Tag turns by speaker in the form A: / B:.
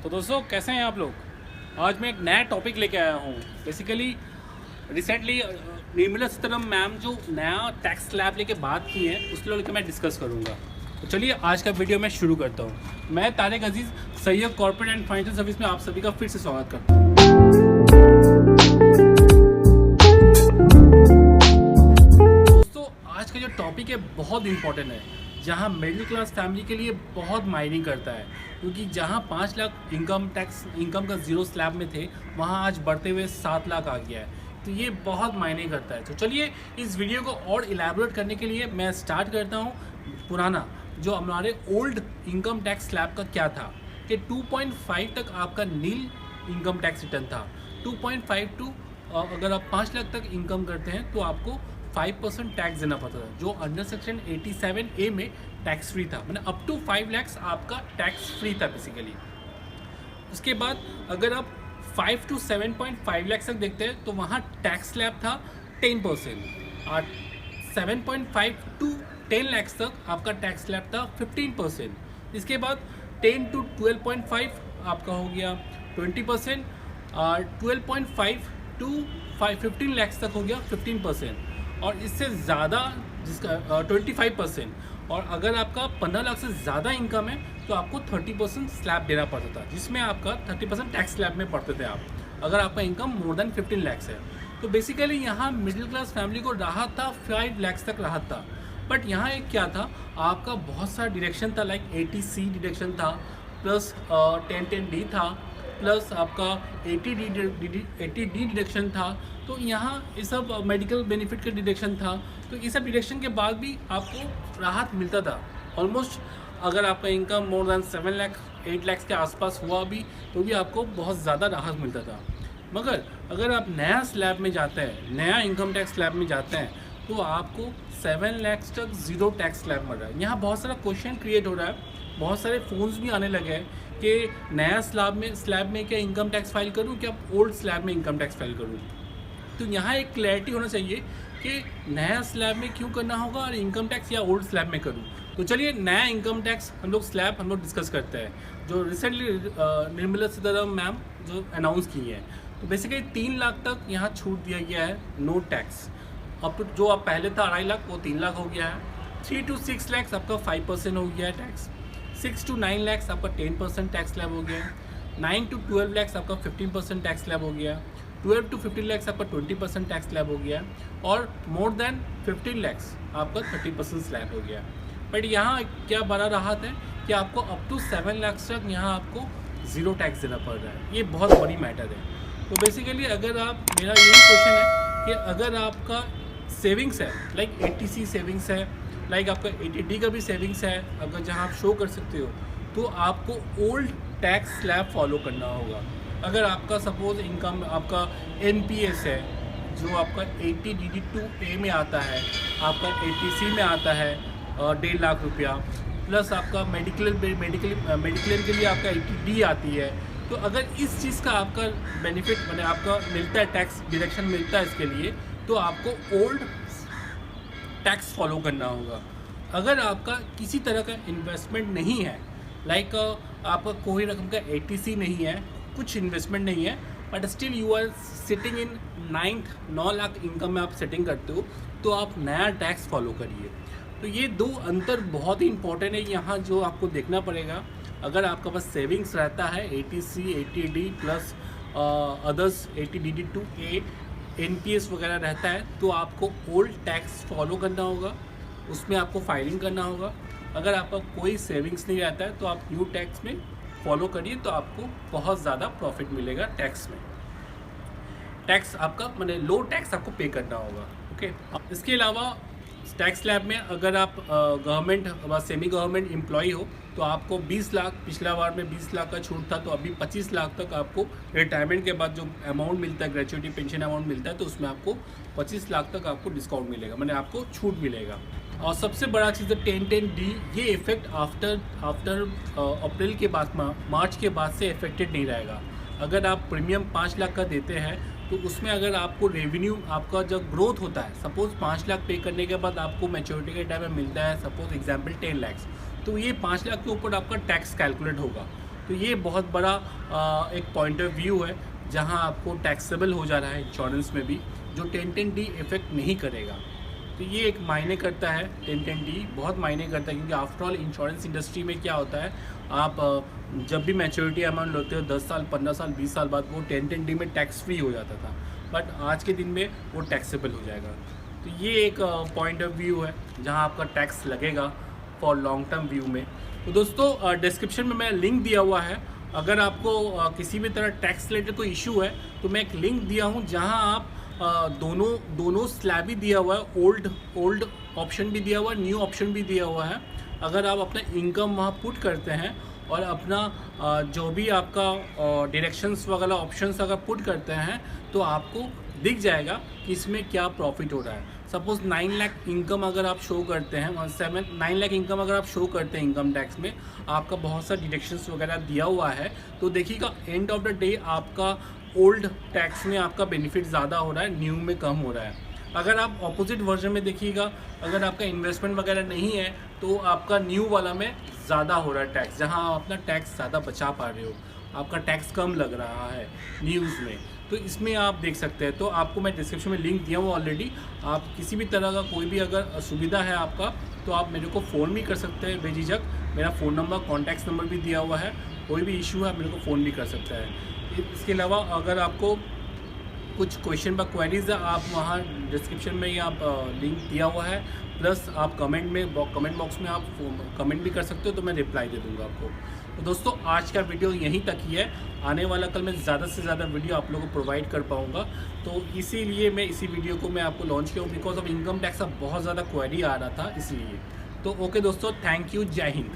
A: तो दोस्तों कैसे हैं आप लोग। आज मैं एक नया टॉपिक लेके आया हूँ। Basically recently Nirmala Sitharaman ma'am जो नया टैक्स स्लैब लेके बात की है उसको लेकर मैं डिस्कस करूँगा। तो चलिए आज का वीडियो मैं शुरू करता हूँ। मैं Tariq Aziz Syed corporate and financial service में आप सभी का फिर से स्वागत करता हूँ। दोस्तों आज का जो टॉपिक है बहुत इंपॉर्टेंट है, जहाँ मिडिल क्लास फैमिली के लिए बहुत मायने करता है, क्योंकि जहाँ 5 लाख इनकम का जीरो स्लैब में थे वहाँ आज बढ़ते हुए 7 लाख आ गया है। तो ये बहुत मायने करता है। तो चलिए इस वीडियो को और इलैबोरेट करने के लिए मैं स्टार्ट करता हूँ पुराना जो हमारे ओल्ड इनकम टैक्स स्लैब का क्या था कि 2.5 तक आपका नील इनकम टैक्स रिटर्न था। 2.5 टू अगर आप 5 लाख तक इनकम करते हैं तो आपको 5% टैक्स देना पड़ता था, जो अंडर सेक्शन 87A में टैक्स फ्री था। मतलब अप टू 5 लाख आपका टैक्स फ्री था बेसिकली। उसके बाद अगर आप 5 to 7.5 लाख तक देखते हैं तो वहाँ टैक्स स्लैब था 10%, और 7.5 to 10 लाख तक आपका टैक्स स्लैब था 15%। इसके बाद 10 to 12.5 आपका हो गया 20%, और 12.5 to 15 लाख तक हो गया 15%, और इससे ज़्यादा जिसका 25%। और अगर आपका 15 लाख से ज़्यादा इनकम है तो आपको 30% स्लैब देना पड़ता था, जिसमें आपका 30% टैक्स स्लैब में पड़ते थे आप, अगर आपका इनकम मोर देन 15 लाख है। तो बेसिकली यहाँ मिडिल क्लास फैमिली को राहत था, 5 लाख तक राहत था। बट यहाँ एक क्या था, आपका बहुत सारा डिडक्शन था, लाइक 80C डिडक्शन था, प्लस 1010D था, प्लस आपका 80D डिडक्शन था। तो यहाँ ये सब मेडिकल बेनिफिट का डिडक्शन था। तो ये सब डिडक्शन के बाद भी आपको राहत मिलता था ऑलमोस्ट। अगर आपका income more than 7 lakh 8 lakh के आसपास हुआ भी तो भी आपको बहुत ज़्यादा राहत मिलता था। मगर अगर आप नया स्लैब में जाते हैं, नया इनकम टैक्स स्लैब में जाते हैं, तो आपको 7 लाख तक ज़ीरो टैक्स स्लैब मिल रहा है। यहाँ बहुत सारा क्वेश्चन क्रिएट हो रहा है, बहुत सारे फ़ोन्स भी आने लगे हैं कि नया स्लैब में क्या इनकम टैक्स फाइल करूँ, क्या ओल्ड स्लैब में इनकम टैक्स फाइल करूँ। तो यहाँ एक क्लैरिटी होना चाहिए कि नया स्लैब में क्यों करना होगा और इनकम टैक्स या ओल्ड स्लैब में करूँ। तो चलिए नया इनकम टैक्स हम लोग डिस्कस करते हैं, जो रिसेंटली निर्मला सीतारमण मैम जो अनाउंस की है। तो बेसिकली 3 लाख तक यहाँ छूट दिया गया है, नो टैक्स। अब जो आप पहले था 2.5 लाख वो 3 लाख हो गया है। 3 to 6 लाख आपका 5% हो गया है टैक्स। 6 to 9 लाख आपका 10% टैक्स स्लैब हो गया है। 9 to 12 लाख आपका 15% टैक्स स्लैब हो गया है। 12 to 15 लाख आपका 20% टैक्स स्लैब हो गया है, और मोर देन 15 लाख आपका 30% स्लैब हो गया है। बट यहाँ क्या बड़ा राहत है कि आपको अप टू 7 लाख तक यहाँ आपको ज़ीरो टैक्स देना पड़ रहा है। ये बहुत बड़ी मैटर है। तो बेसिकली अगर आप, मेरा यही क्वेश्चन है कि अगर आपका सेविंग्स है, लाइक 80C सेविंग्स है, लाइक आपका 80D का भी सेविंग्स है, अगर जहाँ आप शो कर सकते हो, तो आपको ओल्ड टैक्स स्लैब फॉलो करना होगा। अगर आपका सपोज इनकम आपका NPS है जो आपका 80DD2A में आता है, आपका 80C में आता है 1.5 लाख रुपया, प्लस आपका मेडिक्लेम के लिए आपका 80D आती है। तो अगर इस चीज़ का आपका बेनिफिट मैंने आपका मिलता है, टैक्स डिडक्शन मिलता है इसके लिए, तो आपको ओल्ड टैक्स फॉलो करना होगा। अगर आपका किसी तरह का इन्वेस्टमेंट नहीं है, लाइक आपका कोई रकम का 80C नहीं है, कुछ इन्वेस्टमेंट नहीं है, but still you are sitting in 9 lakh income में आप सेटिंग करते हो, तो आप नया टैक्स फॉलो करिए। तो ये दो अंतर बहुत ही इंपॉर्टेंट है यहाँ जो आपको देखना पड़ेगा। अगर आपका पास सेविंग्स रहता है 80C 80D plus others 80DD2A NPS वगैरह रहता है, तो आपको ओल्ड टैक्स फॉलो करना होगा, उसमें आपको फाइलिंग करना होगा। अगर आपका कोई सेविंग्स नहीं रहता है तो आप न्यू टैक्स में फॉलो करिए, तो आपको बहुत ज़्यादा प्रॉफिट मिलेगा टैक्स में। टैक्स आपका मैंने लो टैक्स आपको पे करना होगा। ओके, इसके अलावा टैक्स स्लैब में अगर आप गवर्नमेंट व सेमी गवर्नमेंट एम्प्लॉई हो तो आपको 20 लाख, पिछला बार में 20 लाख का छूट था, तो अभी 25 लाख तक आपको रिटायरमेंट के बाद जो अमाउंट मिलता है, ग्रेचुइटी पेंशन अमाउंट मिलता है, तो उसमें आपको 25 लाख तक आपको डिस्काउंट मिलेगा, मैंने आपको छूट मिलेगा। और सबसे बड़ा चीज़ है 1010D, ये इफेक्ट आफ्टर अप्रैल के बाद, मार्च के बाद से इफेक्टेड नहीं रहेगा। अगर आप प्रीमियम 5 लाख का देते हैं तो उसमें अगर आपको रेवेन्यू आपका जब ग्रोथ होता है, सपोज 5 लाख पे करने के बाद आपको मैच्योरिटी के टाइम में मिलता है सपोज एग्जांपल 10 लाख, तो ये 5 लाख के ऊपर आपका टैक्स कैलकुलेट होगा। तो ये बहुत बड़ा एक पॉइंट ऑफ व्यू है जहां आपको टैक्सेबल हो जा रहा है इंश्योरेंस में भी, जो 1010D इफेक्ट नहीं करेगा। तो ये एक मायने करता है, 1010D बहुत मायने करता है, क्योंकि आफ्टर ऑल इंश्योरेंस इंडस्ट्री में क्या होता है, आप जब भी मैच्योरिटी अमाउंट लेते हो 10 साल 15 साल 20 साल बाद वो 1010D में टैक्स फ्री हो जाता था, बट आज के दिन में वो टैक्सेबल हो जाएगा। तो ये एक पॉइंट ऑफ व्यू है जहां आपका टैक्स लगेगा फॉर लॉन्ग टर्म व्यू में। तो दोस्तों डिस्क्रिप्शन में मैं लिंक दिया हुआ है, अगर आपको किसी भी तरह टैक्स रिलेटेड कोई इशू है तो मैं एक लिंक दिया हूँ जहां आप दोनों स्लैब भी दिया हुआ है, ओल्ड ऑप्शन भी दिया हुआ है, न्यू ऑप्शन भी दिया हुआ है। अगर आप अपना इनकम वहाँ पुट करते हैं और अपना जो भी आपका डायरेक्शंस वगैरह ऑप्शंस अगर पुट करते हैं तो आपको दिख जाएगा कि इसमें क्या प्रॉफिट हो रहा है। सपोज़ 9 लाख इनकम अगर आप शो करते हैं, 9 लाख इनकम अगर आप शो करते हैं इनकम टैक्स में, आपका बहुत सा डिडक्शंस वगैरह दिया हुआ है, तो देखिएगा एंड ऑफ द डे आपका ओल्ड टैक्स में आपका बेनिफिट ज़्यादा हो रहा है, न्यू में कम हो रहा है। अगर आप ऑपोजिट वर्जन में देखिएगा, अगर आपका इन्वेस्टमेंट वगैरह नहीं है तो आपका न्यू वाला में ज़्यादा हो रहा है टैक्स, जहां आप अपना टैक्स ज़्यादा बचा पा रहे हो, आपका टैक्स कम लग रहा है न्यूज़ में। तो इसमें आप देख सकते हैं, तो आपको मैं डिस्क्रिप्शन में लिंक दिया हूँ ऑलरेडी। आप किसी भी तरह का कोई भी अगर सुविधा है आपका तो आप मेरे को फ़ोन भी कर सकते हैं बेझिझक, मेरा फ़ोन नंबर कॉन्टैक्ट नंबर भी दिया हुआ है, कोई भी इशू है मेरे को फ़ोन भी कर सकता है। इसके अलावा अगर आपको कुछ क्वेश्चन व क्वेरीज है, आप वहाँ डिस्क्रिप्शन में ही आप लिंक दिया हुआ है, प्लस आप कमेंट बॉक्स में आप कमेंट भी कर सकते हो, तो मैं रिप्लाई दे दूँगा आपको। तो दोस्तों आज का वीडियो यहीं तक ही है, आने वाला कल मैं ज़्यादा से ज़्यादा वीडियो आप लोगों को प्रोवाइड कर पाऊँगा, तो इसीलिए मैं इसी वीडियो को मैं आपको लॉन्च किया हूँ, बिकॉज ऑफ इनकम टैक्स का बहुत ज़्यादा क्वेरी आ रहा था इसलिए। तो ओके दोस्तों, थैंक यू, जय हिंद।